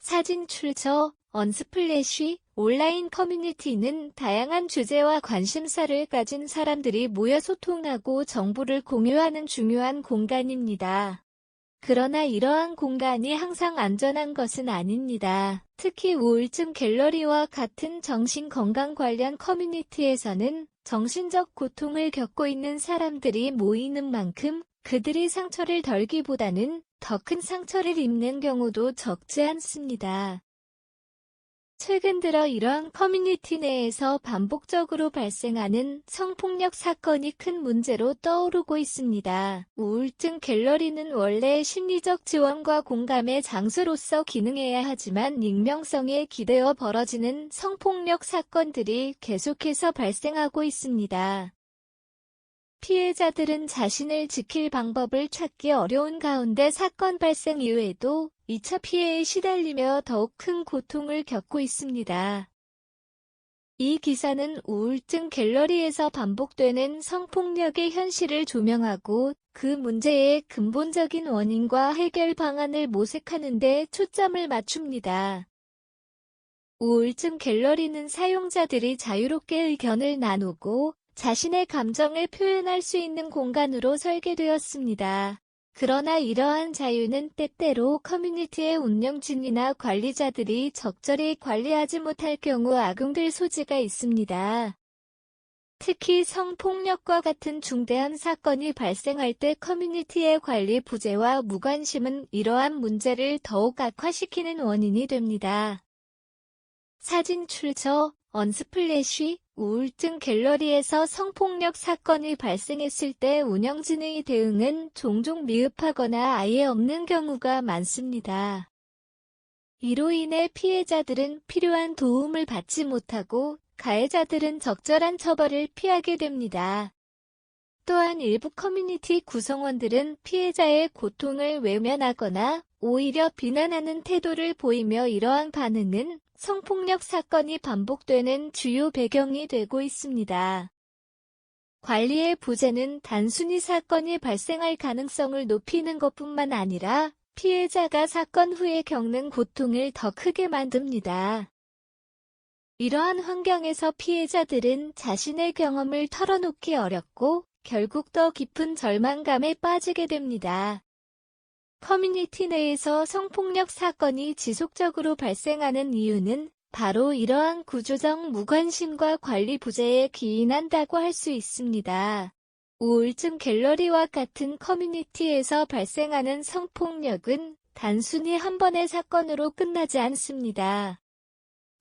사진 출처 언스플래시 온라인 커뮤니티는 다양한 주제와 관심사를 가진 사람들이 모여 소통하고 정보를 공유하는 중요한 공간입니다. 그러나 이러한 공간이 항상 안전한 것은 아닙니다. 특히 우울증 갤러리와 같은 정신건강 관련 커뮤니티에서는 정신적 고통을 겪고 있는 사람들이 모이는 만큼 그들이 상처를 덜기보다는 더 큰 상처를 입는 경우도 적지 않습니다. 최근 들어 이러한 커뮤니티 내에서 반복적으로 발생하는 성폭력 사건이 큰 문제로 떠오르고 있습니다. 우울증 갤러리는 원래 심리적 지원과 공감의 장소로서 기능해야 하지만 익명성에 기대어 벌어지는 성폭력 사건들이 계속해서 발생하고 있습니다. 피해자들은 자신을 지킬 방법을 찾기 어려운 가운데 사건 발생 이후에도 2차 피해에 시달리며 더욱 큰 고통을 겪고 있습니다. 이 기사는 우울증 갤러리에서 반복되는 성폭력의 현실을 조명하고 그 문제의 근본적인 원인과 해결 방안을 모색하는 데 초점을 맞춥니다. 우울증 갤러리는 사용자들이 자유롭게 의견을 나누고 자신의 감정을 표현할 수 있는 공간으로 설계되었습니다. 그러나 이러한 자유는 때때로 커뮤니티의 운영진이나 관리자들이 적절히 관리하지 못할 경우 악용될 소지가 있습니다. 특히 성폭력과 같은 중대한 사건이 발생할 때 커뮤니티의 관리 부재와 무관심은 이러한 문제를 더욱 악화시키는 원인이 됩니다. 사진 출처 언스플래시 우울증 갤러리에서 성폭력 사건이 발생했을 때 운영진의 대응은 종종 미흡하거나 아예 없는 경우가 많습니다. 이로 인해 피해자들은 필요한 도움을 받지 못하고 가해자들은 적절한 처벌을 피하게 됩니다. 또한 일부 커뮤니티 구성원들은 피해자의 고통을 외면하거나 오히려 비난하는 태도를 보이며 이러한 반응은 성폭력 사건이 반복되는 주요 배경이 되고 있습니다. 관리의 부재는 단순히 사건이 발생할 가능성을 높이는 것뿐만 아니라 피해자가 사건 후에 겪는 고통을 더 크게 만듭니다. 이러한 환경에서 피해자들은 자신의 경험을 털어놓기 어렵고 결국 더 깊은 절망감에 빠지게 됩니다. 커뮤니티 내에서 성폭력 사건이 지속적으로 발생하는 이유는 바로 이러한 구조적 무관심과 관리 부재에 기인한다고 할 수 있습니다. 우울증 갤러리와 같은 커뮤니티에서 발생하는 성폭력은 단순히 한 번의 사건으로 끝나지 않습니다.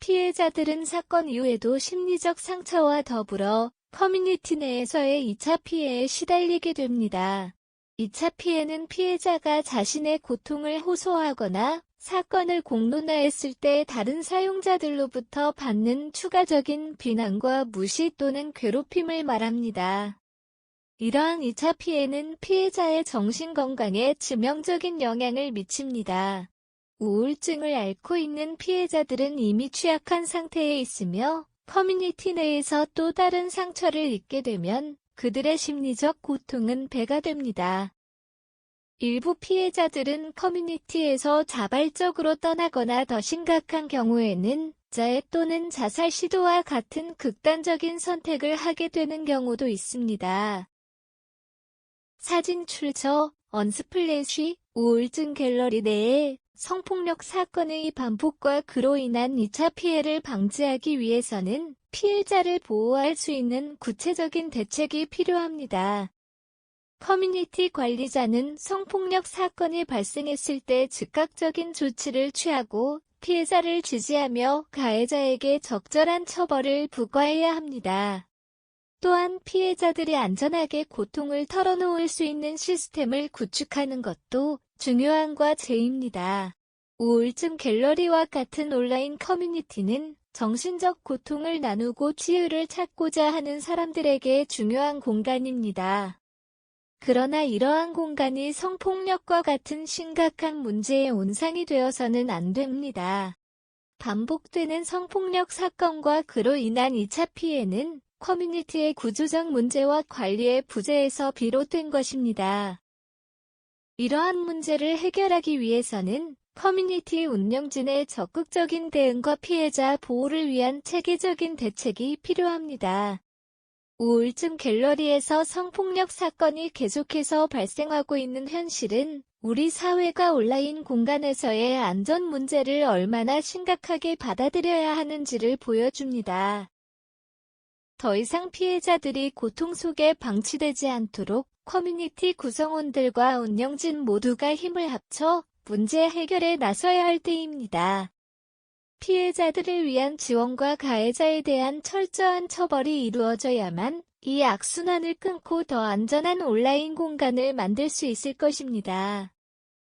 피해자들은 사건 이후에도 심리적 상처와 더불어 커뮤니티 내에서의 2차 피해에 시달리게 됩니다. 2차 피해는 피해자가 자신의 고통을 호소하거나 사건을 공론화했을 때 다른 사용자들로부터 받는 추가적인 비난과 무시 또는 괴롭힘을 말합니다. 이러한 2차 피해는 피해자의 정신건강에致命적인 영향을 미칩니다. 우울증을 앓고 있는 피해자들은 이미 취약한 상태에 있으며 커뮤니티 내에서 또 다른 상처를 입게 되면 그들의 심리적 고통은 배가 됩니다. 일부 피해자들은 커뮤니티에서 자발적으로 떠나거나 더 심각한 경우에는 자해 또는 자살 시도와 같은 극단적인 선택을 하게 되는 경우도 있습니다. 사진 출처 언스플래시 우울증 갤러리 내에 성폭력 사건의 반복과 그로 인한 2차 피해를 방지하기 위해서는 피해자를 보호할 수 있는 구체적인 대책이 필요합니다. 커뮤니티 관리자는 성폭력 사건이 발생했을 때 즉각적인 조치를 취하고 피해자를 지지하며 가해자에게 적절한 처벌을 부과해야 합니다. 또한 피해자들이 안전하게 고통을 털어놓을 수 있는 시스템을 구축하는 것도 중요한 과제입니다. 우울증 갤러리와 같은 온라인 커뮤니티는 정신적 고통을 나누고 치유를 찾고자 하는 사람들에게 중요한 공간입니다. 그러나 이러한 공간이 성폭력과 같은 심각한 문제의 온상이 되어서는 안 됩니다. 반복되는 성폭력 사건과 그로 인한 2차 피해는 커뮤니티의 구조적 문제와 관리의 부재에서 비롯된 것입니다. 이러한 문제를 해결하기 위해서는 커뮤니티 운영진의 적극적인 대응과 피해자 보호를 위한 체계적인 대책이 필요합니다. 우울증 갤러리에서 성폭력 사건이 계속해서 발생하고 있는 현실은 우리 사회가 온라인 공간에서의 안전 문제를 얼마나 심각하게 받아들여야 하는지를 보여줍니다. 더 이상 피해자들이 고통 속에 방치되지 않도록 커뮤니티 구성원들과 운영진 모두가 힘을 합쳐 문제 해결에 나서야 할 때입니다. 피해자들을 위한 지원과 가해자에 대한 철저한 처벌이 이루어져야만 이 악순환을 끊고 더 안전한 온라인 공간을 만들 수 있을 것입니다.